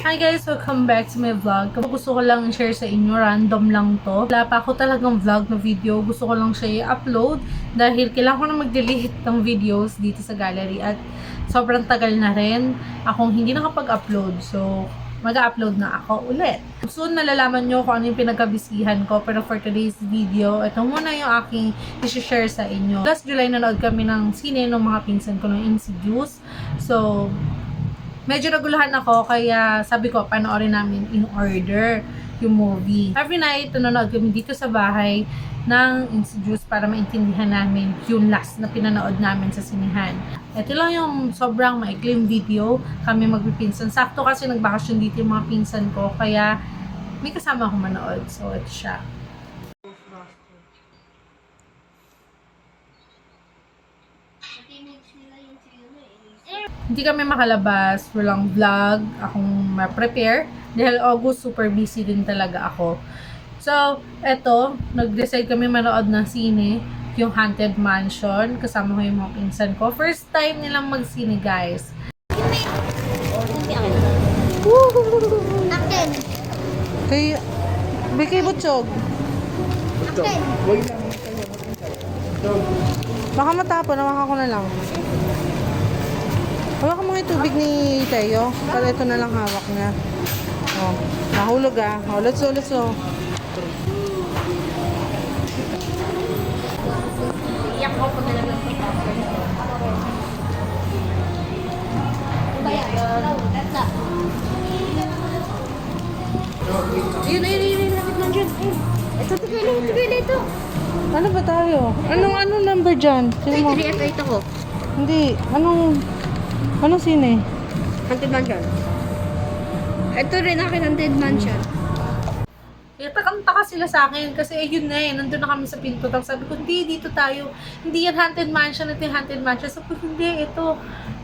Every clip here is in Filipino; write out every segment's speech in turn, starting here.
Hi guys! Welcome back to my vlog. Gusto ko lang share sa inyo, random lang to. Wala pa ako talagang vlog na video. Gusto ko lang siya i-upload dahil kailangan ko na mag-delete ng videos dito sa gallery at sobrang tagal na rin akong hindi nakapag-upload. So, mag-upload na ako ulit. Soon nalalaman nyo kung ano yung pinagkabisihan ko. Pero for today's video, ito muna yung aking i-share sa inyo. Last July nanood kami ng sine ng mga pinsan ko ng Insidious. So, medyo naguluhan ako, kaya sabi ko, panoorin namin in order yung movie. Every night, nanonood kami dito sa bahay ng Insidious para maintindihan namin yung last na pinanood namin sa sinihan. Ito lang yung sobrang maikling video, kami magpipinsan. Sakto kasi nagbakasyon dito yung mga pinsan ko, kaya may kasama akong manood. So, ito siya. Hindi kami makalabas, walang vlog, akong ma-prepare. Dahil August, super busy din talaga ako. So, eto, nag-decide kami manood ng sine, yung Haunted Mansion. Kasama ko yung mga pinsan ko. First time nilang mag-sine, guys. Akin. Kay Bikay Butchog. Akin. Baka matapon, nawakan ko na lang. Hawakan mo yung tubig ni Teo. Para ito na lang hawak niya. Oh, nahulog ah. Oh, let's go. Iyak ko pag nalaglag ko. Ayun. Lapit lang dyan. Ito, tigil ito. Ano ba tayo? Anong number dyan? Sino mo? 3F8 ako. Hindi. Anong sine? Haunted Mansion. Ito rin akin, Haunted Mansion. Takanta sila sa akin kasi ayun na nandun na kami sa pinto. Tapos sabi ko, hindi, dito tayo. Hindi yan Haunted Mansion, ito yung Haunted Mansion. Sabi ko, hindi, ito.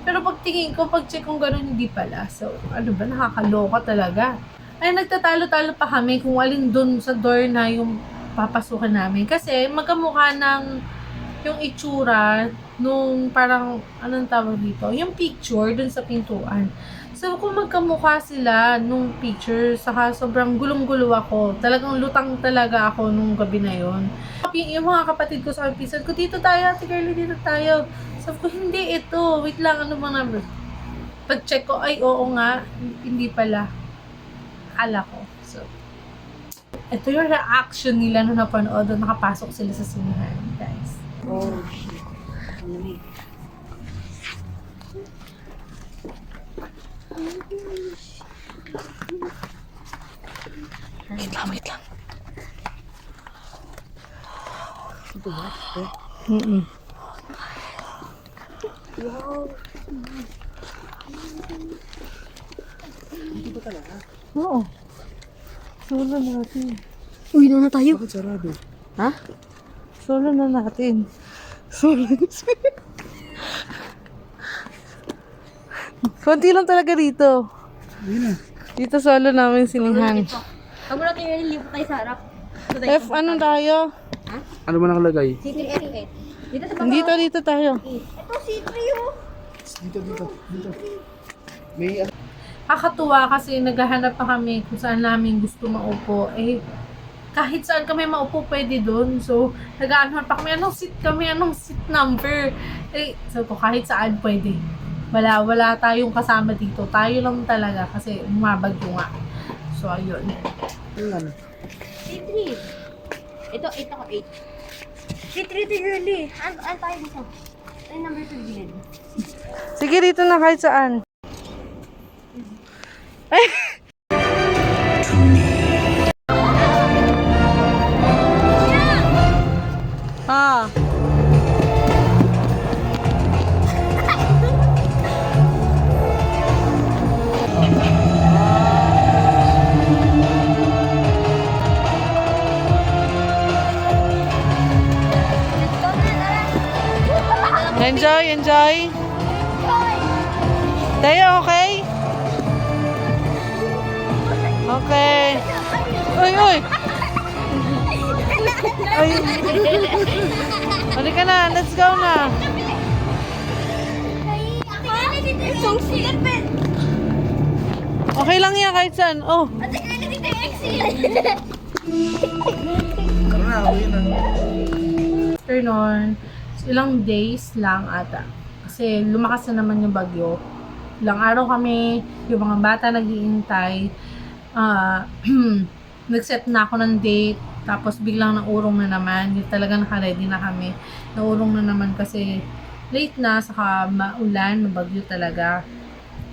Pero pagtingin ko, pag-check kong gano'n, hindi pala. So, ano ba, nakakaloka talaga. Ay, nagtatalo-talo pa kami kung alin dun sa door na yung papasukan namin. Kasi magkamukha ng yung itsura nung parang, anong tawag dito? Yung picture dun sa pintuan. So, kung magkamukha sila nung picture, saka sobrang gulong-gulo ako. Talagang lutang talaga ako nung gabi na yon. Yung mga kapatid ko sa pinsan ko, dito tayo, Ate Carly, dito tayo. Sabi ko, hindi ito. Wait lang, ano bang number? Pag-check ko, ay oo nga, hindi pala. Akala ko. So, ito yung reaction nila nung napanood o nakapasok sila sa sinihan, guys. Oh, shit. Wait lang. Ito ba? Wow. Dito ba talaga? Oo. Solo natin. Uy, na tayo. Bakit sarado? Ha? Solo na natin. Konti lang talaga dito. Hindi na. Dito solo namin sinihan. Huwag mo natin yung lipat tayo sa harap. F, ano tayo? Ano ba nakalagay? C3F8. Dito sa baba. Dito tayo. Ito, C3 oh. Dito. May Kakatuwa kasi naghahanap pa kami kung saan namin gusto maupo. Eh, kahit saan kami maupo, pwede dun. So, naghahanap pa kami, anong seat number? Eh, so kahit saan pwede. Wala tayong kasama dito. Tayo lang talaga kasi umabagyo nga. So, ayun. ano? C3. Ito, 8 ako, 8. C3 to girly. Ano tayo dito? Ay, number 2 gilid. Sige, dito na kahit saan. Ay! Ah. Enjoy. Tayo, okay? Okay. Uy! Ay. Halika na, let's go na. Isang silipin. Okay lang yan kahit saan. Oh. Ate Girlie, dito yung exit. Tara na, uwi na. After nun, ilang days lang ata. Kasi lumakas na naman yung bagyo. Ilang araw kami, yung mga bata nag-iintay. Nag-set na ako ng date. Tapos biglang naurong na naman. Yung talagang naka-ready na kami. Naurong na naman kasi late na, saka maulan, mabagyo talaga.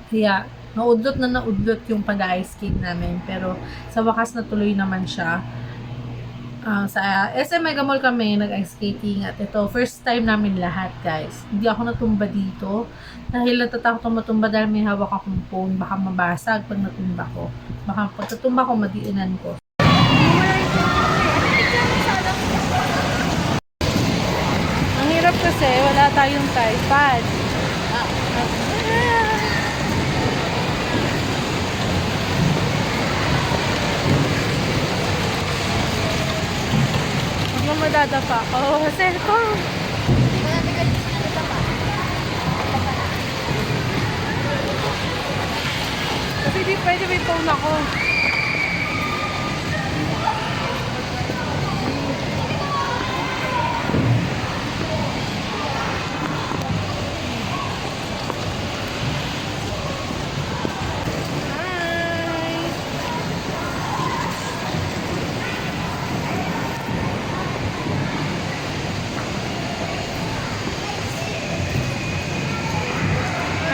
Kaya naudlot yung pag-ice skate namin. Pero sa wakas natuloy naman siya. Sa SM Mega Mall kami nag-ice skating at ito, first time namin lahat guys. Hindi ako natumba dito dahil natatakot ako matumba dahil may hawak akong phone. Baka mabasag pag natumba ko. Baka pag natumba ko, madiinan ko. Ang hirap kasi wala tayong tripod. Huwag mo madadapa. Oh, cellphone. Kasi di pwede may phone ako.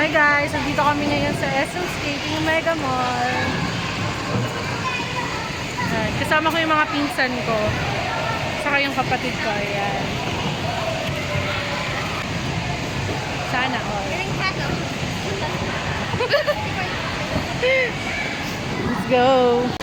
Hi guys, nandito kami ngayon sa SM Skating Mega Mall. Ayan, kasama ko yung mga pinsan ko. Saka yung kapatid ko, ayan. Sana all. Let's go!